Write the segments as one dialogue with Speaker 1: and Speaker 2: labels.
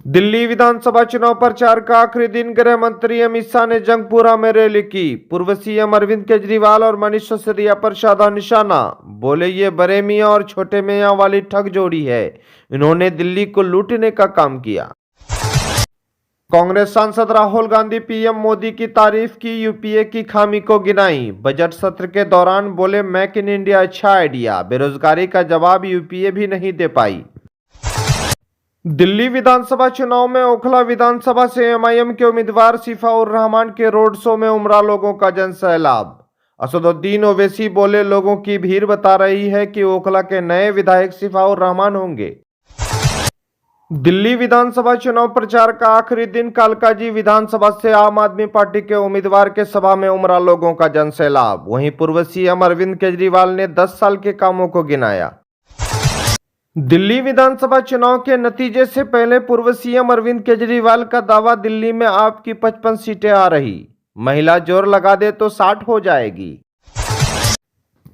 Speaker 1: दिल्ली विधानसभा चुनाव प्रचार का आखिरी दिन गृह मंत्री अमित शाह ने जंगपुरा में रैली की। पूर्व सीएम अरविंद केजरीवाल और मनीष सिसोदिया पर साधा निशाना। बोले ये बड़े मियां और छोटे मियां वाली ठग जोड़ी है। इन्होंने दिल्ली को लूटने का काम किया। कांग्रेस सांसद राहुल गांधी पीएम मोदी की तारीफ की, यूपीए की खामी को गिनाई। बजट सत्र के दौरान बोले मेक इन इंडिया अच्छा आइडिया, बेरोजगारी का जवाब यूपीए भी नहीं दे पाई। दिल्ली विधानसभा चुनाव में ओखला विधानसभा से एमआईएम के उम्मीदवार सिफाउर रहमान के रोड शो में उमड़ा लोगों का जनसैलाब। असदुद्दीन ओवैसी बोले लोगों की भीड़ बता रही है कि ओखला के नए विधायक सिफाउर रहमान होंगे। दिल्ली विधानसभा चुनाव प्रचार का आखिरी दिन कालकाजी विधानसभा से आम आदमी पार्टी के उम्मीदवार के सभा में उमड़ा लोगों का जनसैलाब। वहीं पूर्व सीएम अरविंद केजरीवाल ने 10 साल के कामों को गिनाया। दिल्ली विधानसभा चुनाव के नतीजे से पहले पूर्व सीएम अरविंद केजरीवाल का दावा, दिल्ली में आपकी 55 सीटें आ रही, महिला जोर लगा दे तो 60 हो जाएगी।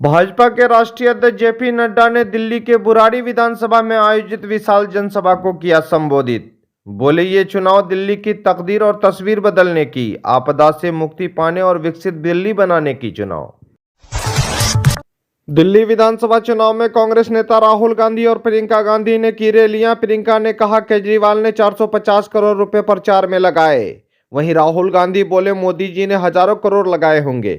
Speaker 1: भाजपा के राष्ट्रीय अध्यक्ष जेपी नड्डा ने दिल्ली के बुराड़ी विधानसभा में आयोजित विशाल जनसभा को किया संबोधित। बोले ये चुनाव दिल्ली की तकदीर और तस्वीर बदलने की, आपदा से मुक्ति पाने और विकसित दिल्ली बनाने की चुनाव। दिल्ली विधानसभा चुनाव में कांग्रेस नेता राहुल गांधी और प्रियंका गांधी ने की रैलियां। प्रियंका ने कहा केजरीवाल ने 450 करोड़ रुपए प्रचार में लगाए। वहीं राहुल गांधी बोले मोदी जी ने हजारों करोड़ लगाए होंगे।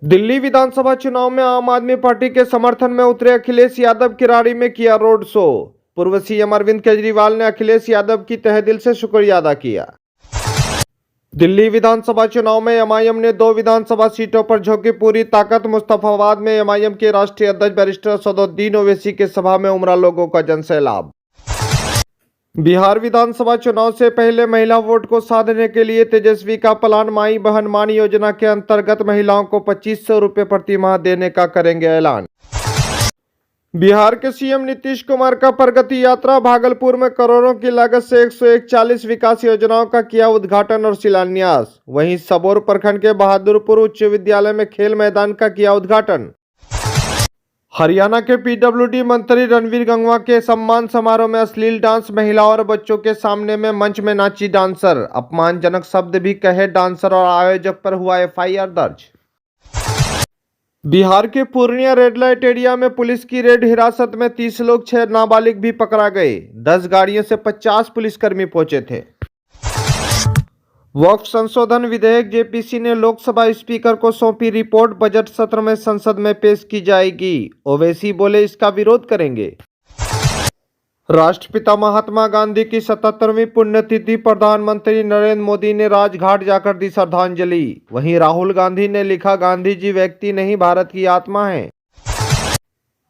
Speaker 1: दिल्ली विधानसभा चुनाव में आम आदमी पार्टी के समर्थन में उतरे अखिलेश यादव किराड़ी में किया रोड शो। पूर्व सीएम अरविंद केजरीवाल ने अखिलेश यादव की तहे दिल से शुक्रिया अदा किया। दिल्ली विधानसभा चुनाव में एमआईएम ने 2 विधानसभा सीटों पर झोंकी पूरी ताकत। मुस्तफाबाद में एमआईएम के राष्ट्रीय अध्यक्ष बैरिस्टर असदुद्दीन ओवैसी के सभा में उमड़ा लोगों का जनसैलाब। बिहार विधानसभा चुनाव से पहले महिला वोट को साधने के लिए तेजस्वी का प्लान। माई बहन मान योजना के अंतर्गत महिलाओं को 2500 रुपए प्रति माह देने का करेंगे ऐलान। बिहार के सीएम नीतीश कुमार का प्रगति यात्रा। भागलपुर में करोड़ों की लागत से 141 विकास योजनाओं का किया उद्घाटन और शिलान्यास। वहीं सबौर प्रखंड के बहादुरपुर उच्च विद्यालय में खेल मैदान का किया उद्घाटन। हरियाणा के पीडब्ल्यूडी मंत्री रणवीर गंगवा के सम्मान समारोह में अश्लील डांस। महिलाओं और बच्चों के सामने में मंच में नाची डांसर, अपमानजनक शब्द भी कहे डांसर और आयोजक पर हुआ एफआईआर दर्ज। बिहार के पूर्णिया रेड लाइट एरिया में पुलिस की रेड हिरासत में 30 लोग, 6 नाबालिग भी पकड़ा गए। 10 गाड़ियों से 50 पुलिसकर्मी पहुंचे थे। वक्फ संशोधन विधेयक जेपीसी ने लोकसभा स्पीकर को सौंपी रिपोर्ट। बजट सत्र में संसद में पेश की जाएगी। ओवैसी बोले इसका विरोध करेंगे। राष्ट्रपिता महात्मा गांधी की 77वीं पुण्यतिथि, प्रधानमंत्री नरेंद्र मोदी ने राजघाट जाकर दी श्रद्धांजलि। वहीं राहुल गांधी ने लिखा गांधी जी व्यक्ति नहीं भारत की आत्मा है।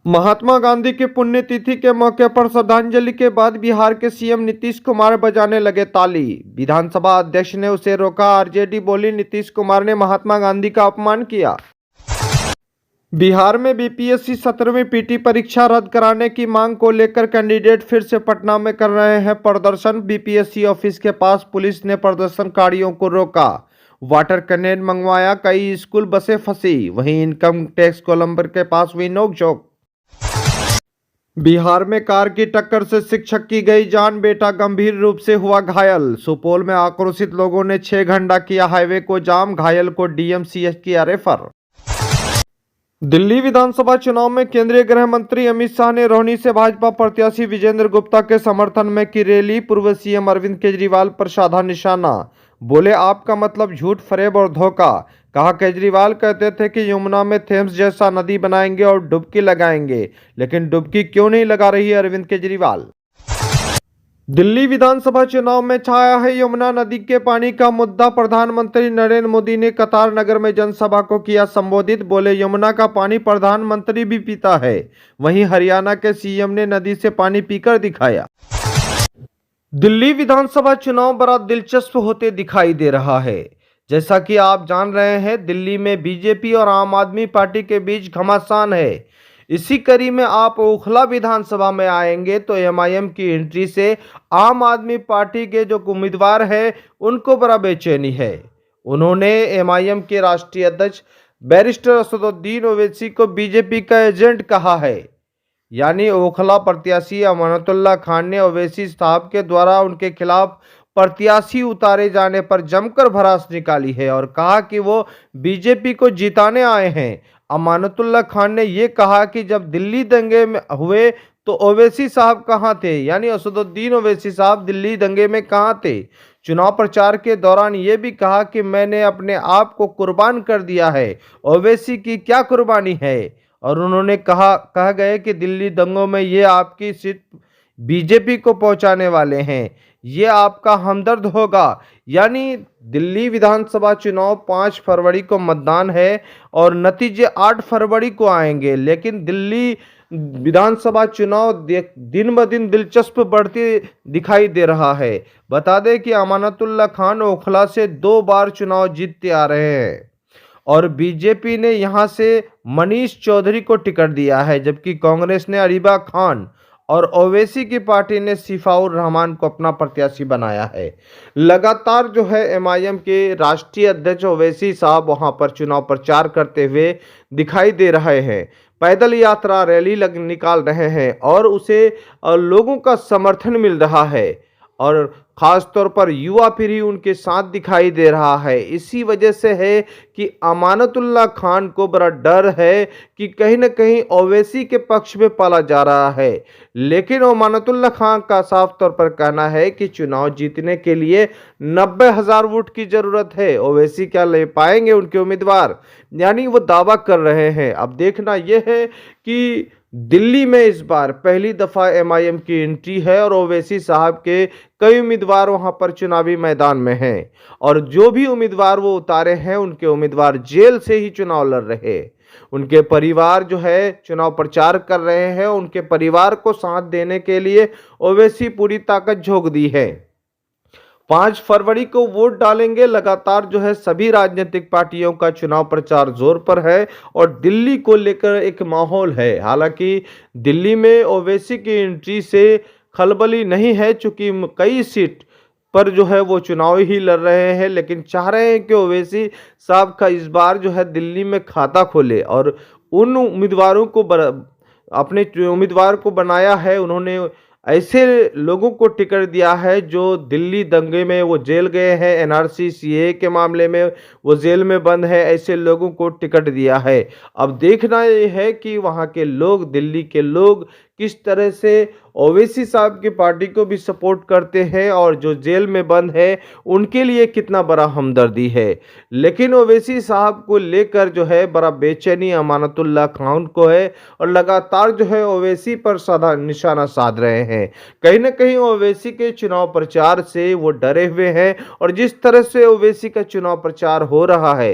Speaker 1: महात्मा गांधी की पुण्यतिथि के मौके पर श्रद्धांजलि के बाद बिहार के सीएम नीतीश कुमार बजाने लगे ताली। विधानसभा अध्यक्ष ने उसे रोका। आरजेडी बोली नीतीश कुमार ने महात्मा गांधी का अपमान किया। बिहार में बीपीएससी 17वीं पीटी परीक्षा रद्द कराने की मांग को लेकर कैंडिडेट फिर से पटना में कर रहे हैं प्रदर्शन। बीपीएससी ऑफिस के पास पुलिस ने प्रदर्शनकारियों को रोका, वाटर कैनन मंगवाया, कई स्कूल बसें फंसी। वहीं इनकम टैक्स कोलंबर के पास हुई नोकझोंक। बिहार में कार की टक्कर से शिक्षक की गई जान, बेटा गंभीर रूप से हुआ घायल। सुपौल में आक्रोशित लोगों ने 6 घंटा किया हाईवे को जाम, घायल को डीएमसीएच किया रेफर। दिल्ली विधानसभा चुनाव में केंद्रीय गृह मंत्री अमित शाह ने रोहनी से भाजपा प्रत्याशी विजेंद्र गुप्ता के समर्थन में की रैली। पूर्व सीएम अरविंद केजरीवाल पर साधा निशाना। बोले आपका मतलब झूठ, फरेब और धोखा। कहा केजरीवाल कहते थे कि यमुना में थेम्स जैसा नदी बनाएंगे और डुबकी लगाएंगे, लेकिन डुबकी क्यों नहीं लगा रही है अरविंद केजरीवाल। दिल्ली विधानसभा चुनाव में छाया है यमुना नदी के पानी का मुद्दा। प्रधानमंत्री नरेंद्र मोदी ने कतार नगर में जनसभा को किया संबोधित। बोले यमुना का पानी प्रधानमंत्री भी पीता है। वहीं हरियाणा के सीएम ने नदी से पानी पीकर दिखाया। दिल्ली विधानसभा चुनाव बड़ा दिलचस्प होते दिखाई दे रहा है। जैसा कि आप जान रहे हैं, दिल्ली में बीजेपी और आम आदमी पार्टी के बीच घमासान है। इसी कड़ी में आप ओखला विधानसभा में आएंगे तो एमआईएम की एंट्री से आम आदमी पार्टी के जो उम्मीदवार हैं उनको बड़ा बेचैनी है। उन्होंने एमआईएम के राष्ट्रीय अध्यक्ष बैरिस्टर असदुद्दीन ओवैसी को बीजेपी का एजेंट कहा है। यानी ओखला प्रत्याशी अमानतुल्लाह खान ने ओवैसी साहब के द्वारा उनके खिलाफ प्रत्याशी उतारे जाने पर जमकर भड़ास निकाली है और कहा कि वो बीजेपी को जिताने आए हैं। अमानतुल्लाह खान ने ये कहा कि जब दिल्ली दंगे में हुए तो ओवैसी साहब कहाँ थे, यानी असदुद्दीन ओवैसी साहब दिल्ली दंगे में कहाँ थे। चुनाव प्रचार के दौरान ये भी कहा कि मैंने अपने आप को कुर्बान कर दिया है। ओवैसी की क्या कुर्बानी है। और उन्होंने कहा गया कि दिल्ली दंगों में ये आपकी सीट बीजेपी को पहुंचाने वाले हैं, ये आपका हमदर्द होगा। यानी दिल्ली विधानसभा चुनाव 5 फरवरी को मतदान है और नतीजे 8 फरवरी को आएंगे, लेकिन दिल्ली विधानसभा चुनाव दिन ब दिन दिलचस्प बढ़ती दिखाई दे रहा है। बता दें कि अमानतुल्लाह खान ओखला से 2 बार चुनाव जीतते आ रहे हैं और बीजेपी ने यहां से मनीष चौधरी को टिकट दिया है, जबकि कांग्रेस ने अरीबा खान और ओवैसी की पार्टी ने सिफाउर रहमान को अपना प्रत्याशी बनाया है। लगातार जो है एमआईएम के राष्ट्रीय अध्यक्ष ओवैसी साहब वहां पर चुनाव प्रचार करते हुए दिखाई दे रहे हैं। पैदल यात्रा रैली निकाल रहे हैं और उसे लोगों का समर्थन मिल रहा है और खास तौर पर युवा पीढ़ी उनके साथ दिखाई दे रहा है। इसी वजह से है कि अमानतुल्लाह खान को बड़ा डर है कि कहीं न कहीं ओवैसी के पक्ष में पाला जा रहा है। लेकिन अमानतुल्लाह खान का साफ तौर पर कहना है कि चुनाव जीतने के लिए 90,000 वोट की जरूरत है। ओवैसी क्या ले पाएंगे उनके उम्मीदवार, यानी वो दावा कर रहे हैं। अब देखना यह है कि दिल्ली में इस बार पहली दफा एमआईएम की एंट्री है और ओवैसी साहब के कई उम्मीदवार वहां पर चुनावी मैदान में हैं और जो भी उम्मीदवार वो उतारे हैं उनके उम्मीदवार जेल से ही चुनाव लड़ रहे हैं। उनके परिवार जो है चुनाव प्रचार कर रहे हैं, उनके परिवार को साथ देने के लिए ओवैसी पूरी ताकत झोंक दी है। 5 फरवरी को वोट डालेंगे। लगातार जो है सभी राजनीतिक पार्टियों का चुनाव प्रचार जोर पर है और दिल्ली को लेकर एक माहौल है। हालांकि दिल्ली में ओवैसी की एंट्री से खलबली नहीं है, चूंकि कई सीट पर जो है वो चुनाव ही लड़ रहे हैं, लेकिन चाह रहे हैं कि ओवैसी साहब का इस बार जो है दिल्ली में खाता खोले और उन उम्मीदवारों को अपने उम्मीदवार को बनाया है। उन्होंने ऐसे लोगों को टिकट दिया है जो दिल्ली दंगे में वो जेल गए हैं, एनआरसी सीए के मामले में वो जेल में बंद है, ऐसे लोगों को टिकट दिया है। अब देखना ये है कि वहाँ के लोग, दिल्ली के लोग किस तरह से ओवैसी साहब की पार्टी को भी सपोर्ट करते हैं और जो जेल में बंद है उनके लिए कितना बड़ा हमदर्दी है। लेकिन ओवैसी साहब को लेकर जो है बड़ा बेचैनी अमानतुल्लाह खान को है और लगातार जो है ओवैसी पर निशाना साध रहे हैं। कहीं ना कहीं ओवैसी के चुनाव प्रचार से वो डरे हुए हैं और जिस तरह से ओवैसी का चुनाव प्रचार हो रहा है